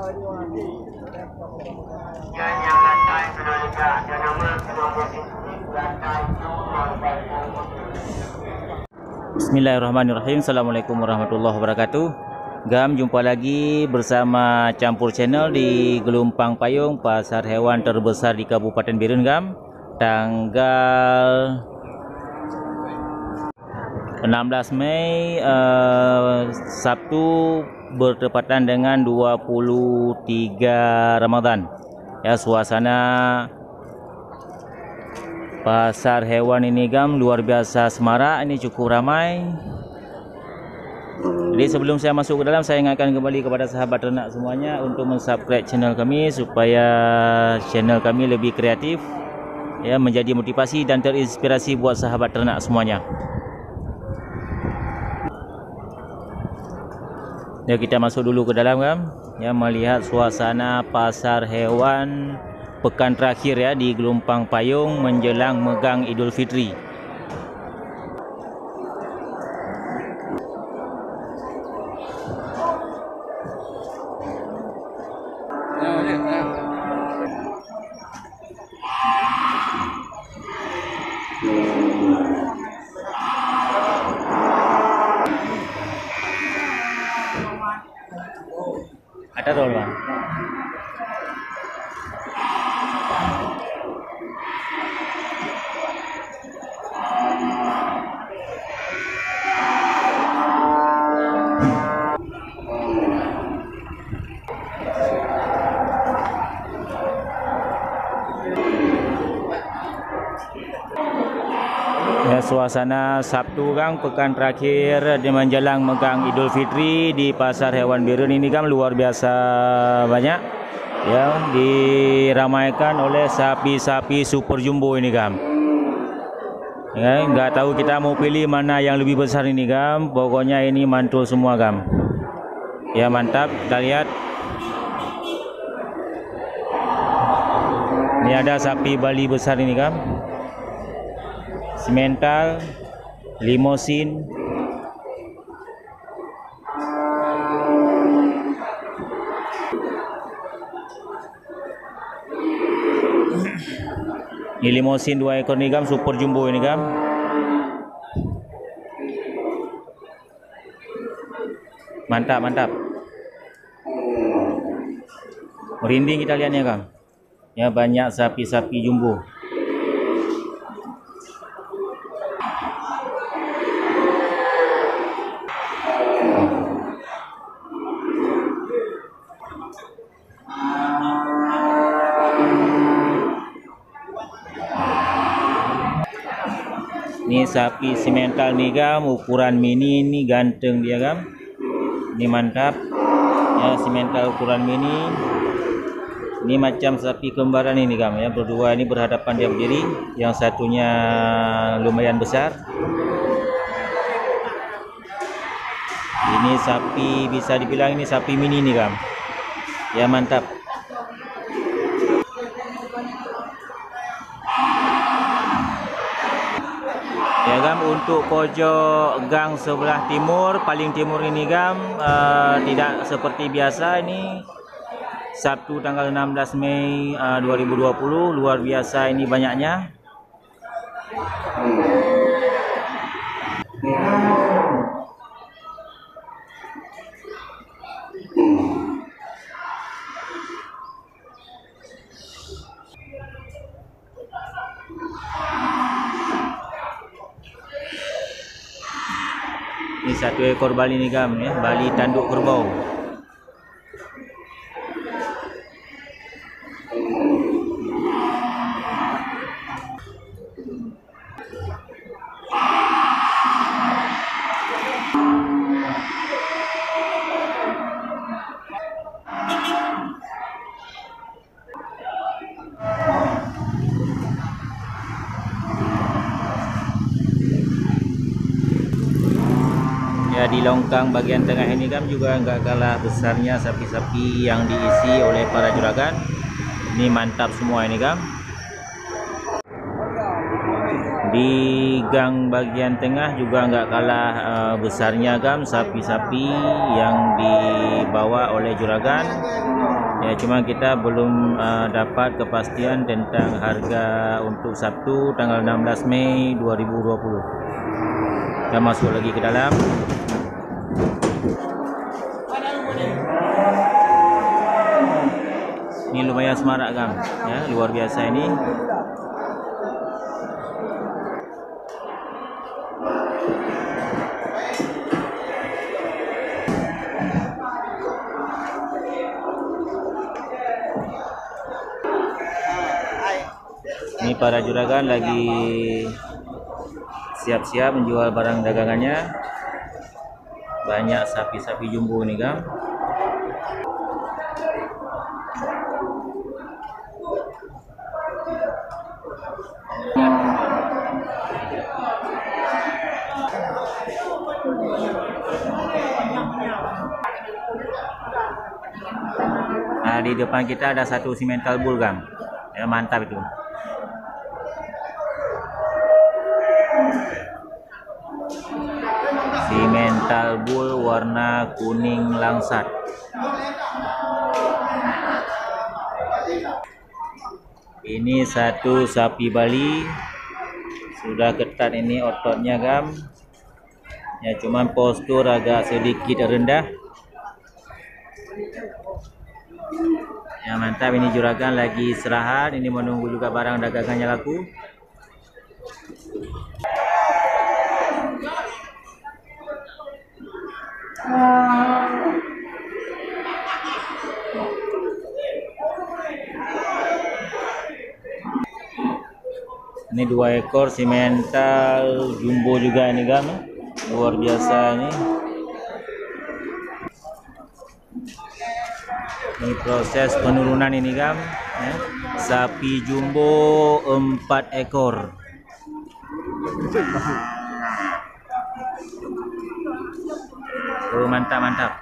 Bismillahirrahmanirrahim. Assalamualaikum warahmatullahi wabarakatuh. Gam, jumpa lagi bersama Campur Channel di Gelumpang Payung, pasar hewan terbesar di Kabupaten Birun, Gam. Tanggal 16 Mei Sabtu bertepatan dengan 23 Ramadan. Ya, suasana pasar hewan ini, Gam, luar biasa semarak. Ini cukup ramai. Jadi sebelum saya masuk ke dalam, saya ingatkan kembali kepada sahabat ternak semuanya untuk mensubscribe channel kami supaya channel kami lebih kreatif, ya, menjadi motivasi dan terinspirasi buat sahabat ternak semuanya. Ya, kita masuk dulu ke dalam, Gam, ya, melihat suasana pasar hewan pekan terakhir, ya, di Gelumpang Payung menjelang megang Idul Fitri. Ada roll, Bang. Ya, suasana Sabtu, Kang, pekan terakhir di menjelang megang Idul Fitri di pasar hewan Birun ini, Kang, luar biasa banyak, ya, diramaikan oleh sapi-sapi super jumbo ini, Kang. Ya, nggak tahu kita mau pilih mana yang lebih besar ini, Kang. Pokoknya ini mantul semua, Kang. Ya, mantap. Kita lihat. Ini ada sapi Bali besar ini, Kang. Simental, limosin, ini limosin 2 ekor nih, Gam, super jumbo ini, Gam. Mantap, mantap. Merinding kita lihatnya, Gam. Ya, banyak sapi-sapi jumbo. Ini sapi simental nih, Gam, ukuran mini, ini ganteng dia, Gam. Ini mantap. Ya, simental ukuran mini. Ini macam sapi kembaran ini, Gam, ya. Berdua ini berhadapan dia berdiri. Yang satunya lumayan besar. Ini sapi, bisa dibilang ini sapi mini nih, Gam. Ya, mantap. Ya, Gam, untuk pojok gang sebelah timur, paling timur ini, Gam, tidak seperti biasa. Ini Sabtu tanggal 16 Mei 2020, luar biasa ini banyaknya. Ini 1 ekor Bali nih, Gam, ya, Bali tanduk kerbau. Ya, di longkang bagian tengah ini, Gam, juga nggak kalah besarnya sapi-sapi yang diisi oleh para juragan. Ini mantap semua ini, Gam. Di gang bagian tengah juga nggak kalah besarnya, Gam, sapi-sapi yang dibawa oleh juragan. Ya, cuma kita belum dapat kepastian tentang harga untuk Sabtu tanggal 16 Mei 2020. Kita masuk lagi ke dalam. Ini lumayan semarak kan, ya, luar biasa ini. Ini para juragan lagi siap-siap menjual barang dagangannya. Banyak sapi-sapi jumbo nih kan. Nah, di depan kita ada satu simental bull kan. Ya, mantap itu. Simental bull warna kuning langsat. Ini satu sapi Bali. Sudah ketat ini ototnya gam. Ya, cuman postur agak sedikit rendah. Ya, mantap, ini juragan lagi istirahat. Ini menunggu juga barang dagangannya laku. Ini 2 ekor simental jumbo juga ini kan, luar biasa ini. Ini proses penurunan ini kan, ya. Sapi jumbo 4 ekor. Oh, mantap mantap.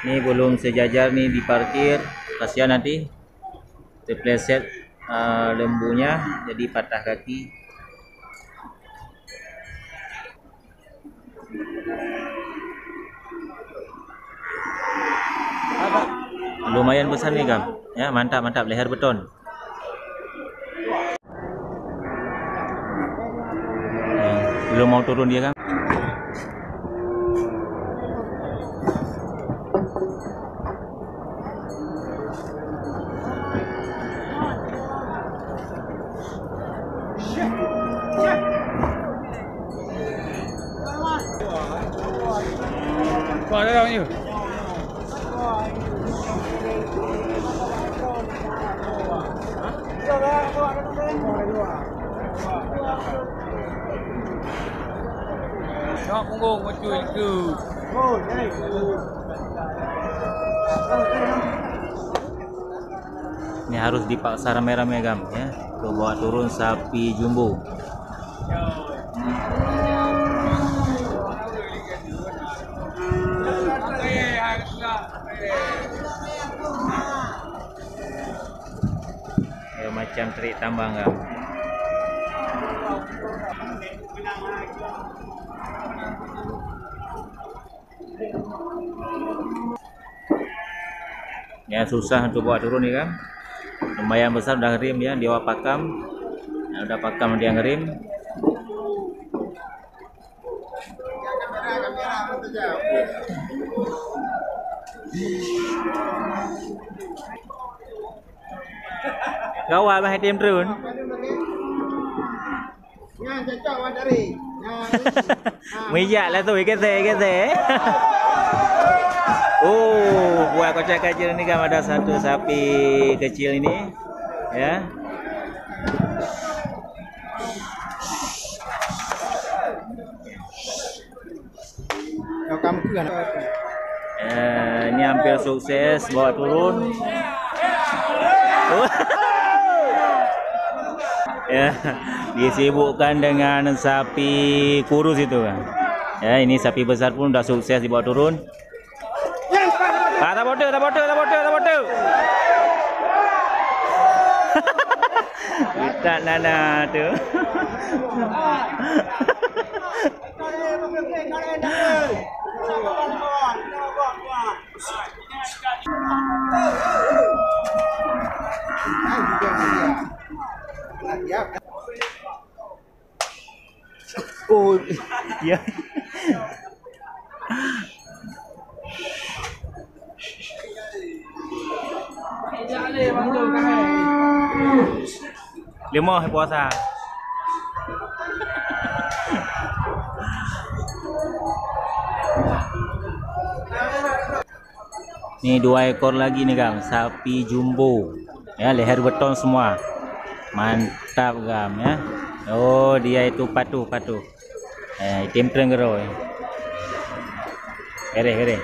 Ini belum sejajar nih diparkir, kasihan nanti terpleset lembunya jadi patah kaki. Lumayan besar nih gam, ya, mantap mantap, leher beton. Belum mau turun dia kan. Ada ni. Nak punggung macam itu. Oh, jadi. Ini harus dipaksa rame-rame gam, ya. Tuh, bawa turun sapi jumbo. Ya, macam trik tambang gam. Ya, susah untuk bawa turun nih kan. Lumayan besar, udah ngerim ya, dia pakam. Ya, udah pakam dia ngerim. Kau apa hai tim turun? Nha, cocok awak dari. Mijak lah tu, kete. Oh, buat kocak kecil ini kan ada satu sapi kecil ini, ya. Kau kamu kan? Ini hampir sukses bawa turun. Ya, disibukkan dengan sapi kurus itu kan. Ya, ini sapi besar pun udah sukses dibawa turun. Tak bodoh. Tak nana tu. Oh, ya. Lima puasa. Ni 2 ekor lagi nih Gam, sapi jumbo. Ya, leher beton semua. Mantap Gam ya. Oh, dia itu patuh. Itim tenggero. Kere.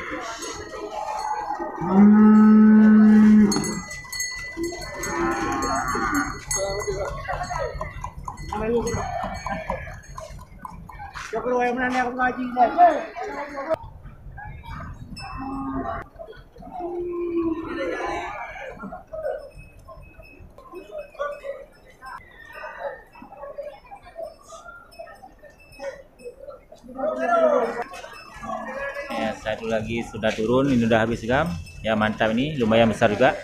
Cho keluar yang mana aku ngaji dah. Ya, satu lagi sudah turun, ini udah habis Gam. Ya, mantap ini, lumayan besar juga.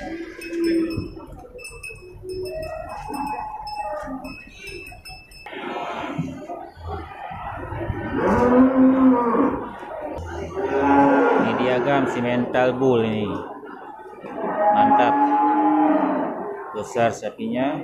Ini dia Gam, si mental bull ini. Mantap. Besar sapinya.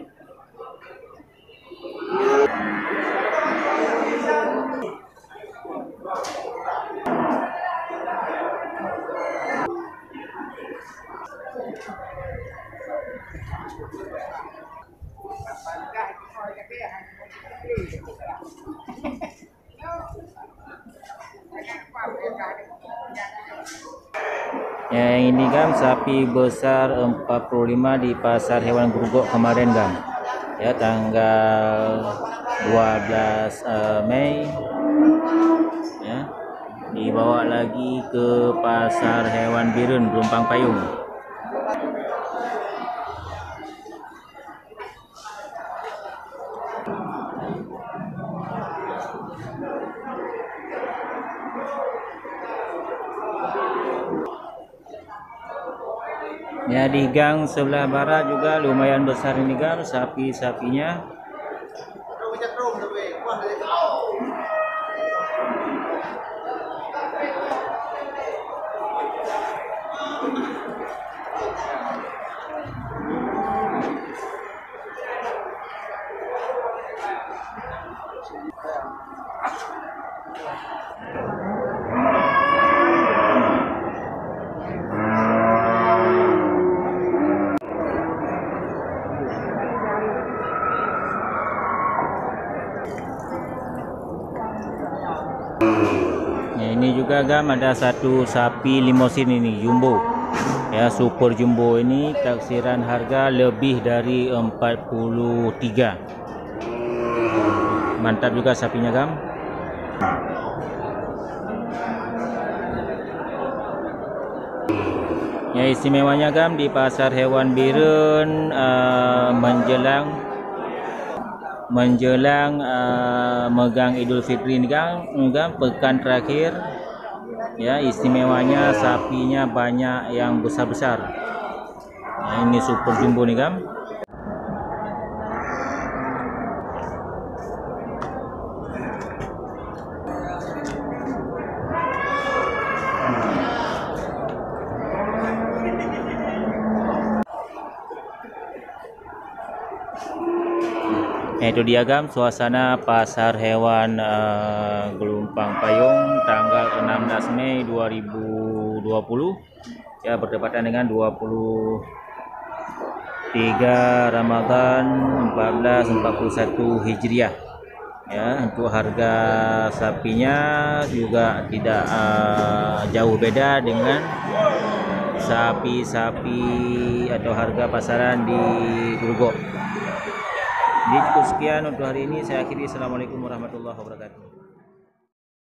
Yang ini Gam, sapi besar 45 di pasar hewan Grogol kemarin Gam. Ya, tanggal 12 Mei. Ya, dibawa lagi ke pasar hewan Biren Pelumpang Payung. Ya, di gang sebelah barat juga lumayan besar ini Gam, sapi-sapinya. Ya, ini juga Gam, ada satu sapi limosin ini jumbo. Ya, super jumbo ini taksiran harga lebih dari 43. Mantap juga sapinya Gam. Ya, istimewanya Gam di pasar hewan Biren menjelang megang Idul Fitri ini Gam, pekan terakhir. Ya, istimewanya sapinya banyak yang besar-besar. Nah, ini super jumbo nih Gam. Itu dia Gam, suasana pasar hewan Pelumpang Payung tanggal 16 Mei 2020. Ya, bertepatan dengan 23 Ramadan 1441 Hijriah. Ya, untuk harga sapinya juga tidak jauh beda dengan sapi-sapi atau harga pasaran di Grogol. Jadi cukup sekian untuk hari ini, saya akhiri. Assalamualaikum warahmatullahi wabarakatuh.